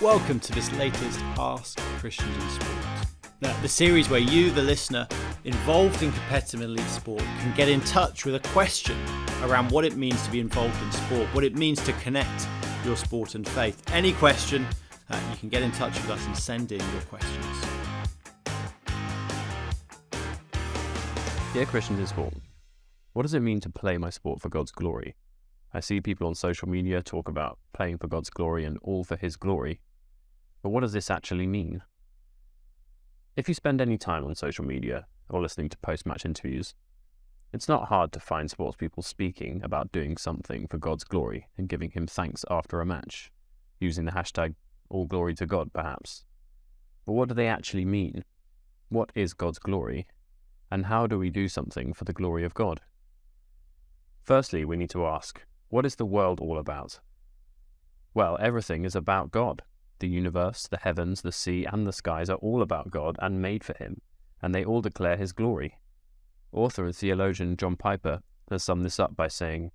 Welcome to this latest Ask Christians in Sport. Now, the series where you, the listener, involved in competitive elite sport, can get in touch with a question around what it means to be involved in sport, what it means to connect your sport and faith. Any question, you can get in touch with us and send in your questions. Dear Christians in Sport, what does it mean to play my sport for God's glory? I see people on social media talk about playing for God's glory and all for His glory. But what does this actually mean? If you spend any time on social media or listening to post-match interviews, it's not hard to find sports people speaking about doing something for God's glory and giving Him thanks after a match, using the hashtag #AllGloryToGod perhaps. But what do they actually mean? What is God's glory? And how do we do something for the glory of God? Firstly, we need to ask, what is the world all about? Well, everything is about God. The universe, the heavens, the sea, and the skies are all about God and made for Him, and they all declare His glory. Author and theologian John Piper has summed this up by saying,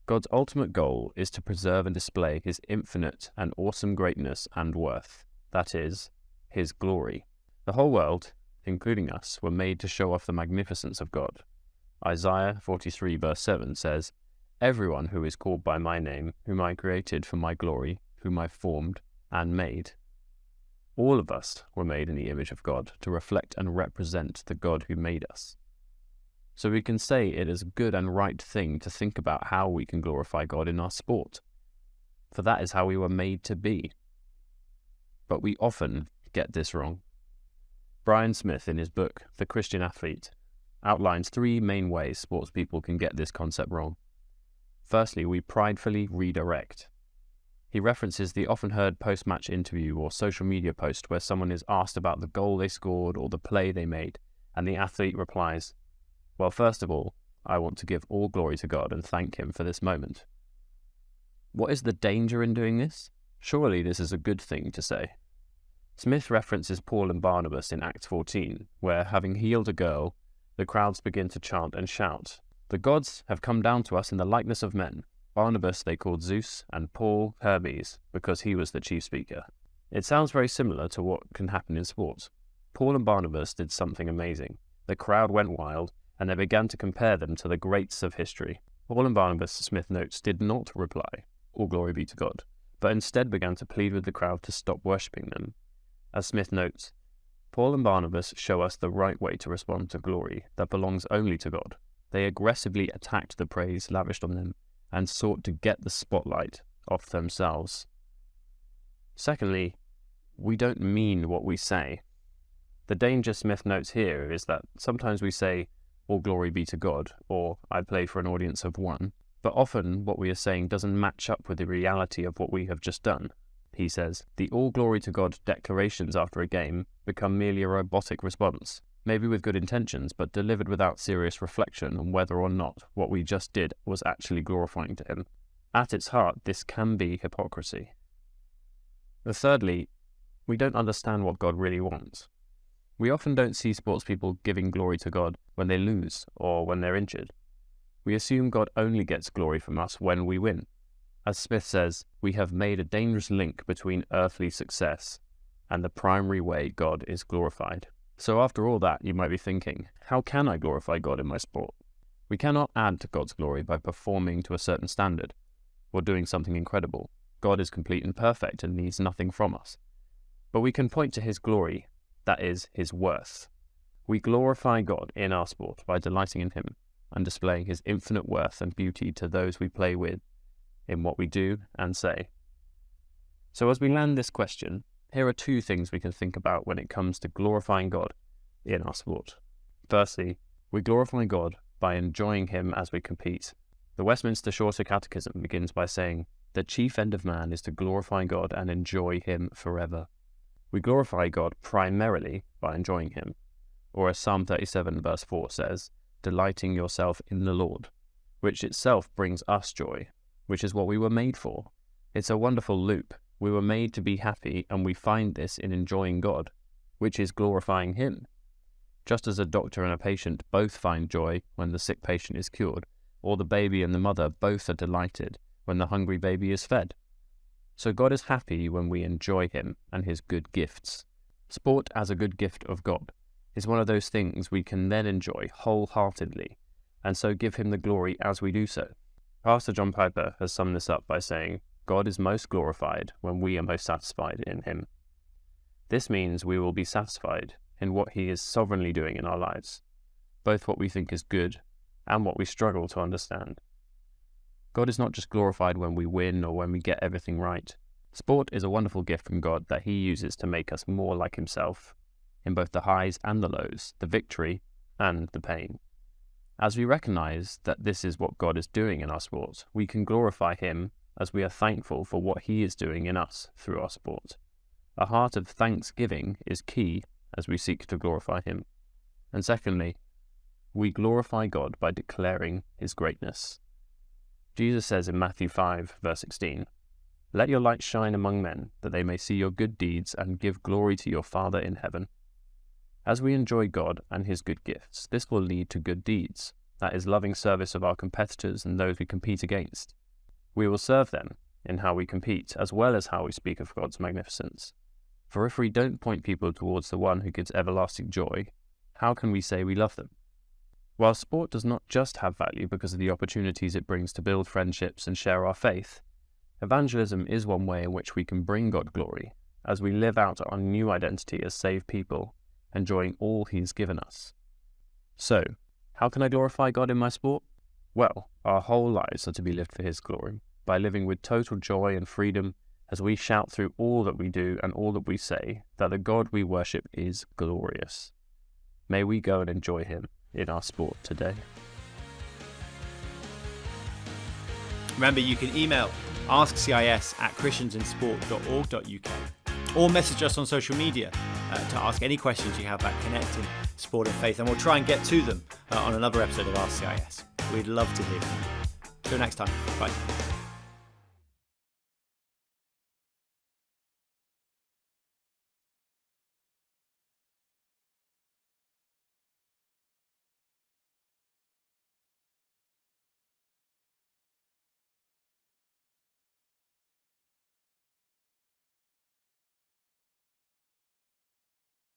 God's ultimate goal is to preserve and display His infinite and awesome greatness and worth, that is, His glory. The whole world, including us, were made to show off the magnificence of God. Isaiah 43 verse 7 says, Everyone who is called by my name, whom I created for my glory, whom I formed and made. All of us were made in the image of God to reflect and represent the God who made us. So we can say it is a good and right thing to think about how we can glorify God in our sport, for that is how we were made to be. But we often get this wrong. Brian Smith, in his book, The Christian Athlete, outlines 3 main ways sports people can get this concept wrong. Firstly, we pridefully redirect. He references the often heard post-match interview or social media post where someone is asked about the goal they scored or the play they made, and the athlete replies, Well, first of all, I want to give all glory to God and thank Him for this moment. What is the danger in doing this? Surely this is a good thing to say. Smith references Paul and Barnabas in Acts 14, where, having healed a girl, the crowds begin to chant and shout, The gods have come down to us in the likeness of men. Barnabas they called Zeus, and Paul Hermes, because he was the chief speaker. It sounds very similar to what can happen in sports. Paul and Barnabas did something amazing. The crowd went wild, and they began to compare them to the greats of history. Paul and Barnabas, Smith notes, did not reply, All glory be to God, but instead began to plead with the crowd to stop worshipping them. As Smith notes, Paul and Barnabas show us the right way to respond to glory that belongs only to God. They aggressively attacked the praise lavished on them and sought to get the spotlight off themselves. Secondly, we don't mean what we say. The danger Smith notes here is that sometimes we say, All glory be to God, or I played for an audience of 1, but often what we are saying doesn't match up with the reality of what we have just done. He says, the all glory to God declarations after a game become merely a robotic response, maybe with good intentions, but delivered without serious reflection on whether or not what we just did was actually glorifying to Him. At its heart, this can be hypocrisy. Thirdly, we don't understand what God really wants. We often don't see sports people giving glory to God when they lose or when they're injured. We assume God only gets glory from us when we win. As Smith says, we have made a dangerous link between earthly success and the primary way God is glorified. So after all that, you might be thinking, how can I glorify God in my sport? We cannot add to God's glory by performing to a certain standard or doing something incredible. God is complete and perfect and needs nothing from us. But we can point to His glory, that is, His worth. We glorify God in our sport by delighting in Him and displaying His infinite worth and beauty to those we play with, in what we do and say. So as we land this question, here are 2 things we can think about when it comes to glorifying God in our sport. Firstly, we glorify God by enjoying Him as we compete. The Westminster Shorter Catechism begins by saying, The chief end of man is to glorify God and enjoy Him forever. We glorify God primarily by enjoying Him, or as Psalm 37 verse 4 says, delighting yourself in the Lord, which itself brings us joy, which is what we were made for. It's a wonderful loop. We were made to be happy, and we find this in enjoying God, which is glorifying Him. Just as a doctor and a patient both find joy when the sick patient is cured, or the baby and the mother both are delighted when the hungry baby is fed. So God is happy when we enjoy him and his good gifts. Sport as a good gift of God is one of those things we can then enjoy wholeheartedly, and so give him the glory as we do so. Pastor John Piper has summed this up by saying, God is most glorified when we are most satisfied in him. This means we will be satisfied in what he is sovereignly doing in our lives, both what we think is good and what we struggle to understand. God is not just glorified when we win or when we get everything right. Sport is a wonderful gift from God that he uses to make us more like himself, in both the highs and the lows, the victory and the pain. As we recognize that this is what God is doing in our sport, we can glorify him as we are thankful for what he is doing in us through our sport. A heart of thanksgiving is key as we seek to glorify him. And secondly, we glorify God by declaring his greatness. Jesus says in Matthew 5, verse 16, "Let your light shine among men, that they may see your good deeds and give glory to your Father in heaven." As we enjoy God and his good gifts, this will lead to good deeds, that is, loving service of our competitors and those we compete against. We will serve them in how we compete, as well as how we speak of God's magnificence. For if we don't point people towards the one who gives everlasting joy, how can we say we love them? While sport does not just have value because of the opportunities it brings to build friendships and share our faith, evangelism is one way in which we can bring God glory as we live out our new identity as saved people, enjoying all he's given us. So, how can I glorify God in my sport? Well, our whole lives are to be lived for his glory, by living with total joy and freedom as we shout through all that we do and all that we say that the God we worship is glorious. May we go and enjoy him in our sport today. Remember, you can email AskCIS@christiansinsport.org.uk or message us on social media to ask any questions you have about connecting sport and faith, and we'll try and get to them on another episode of AskCIS. We'd love to hear from you. Till next time, bye.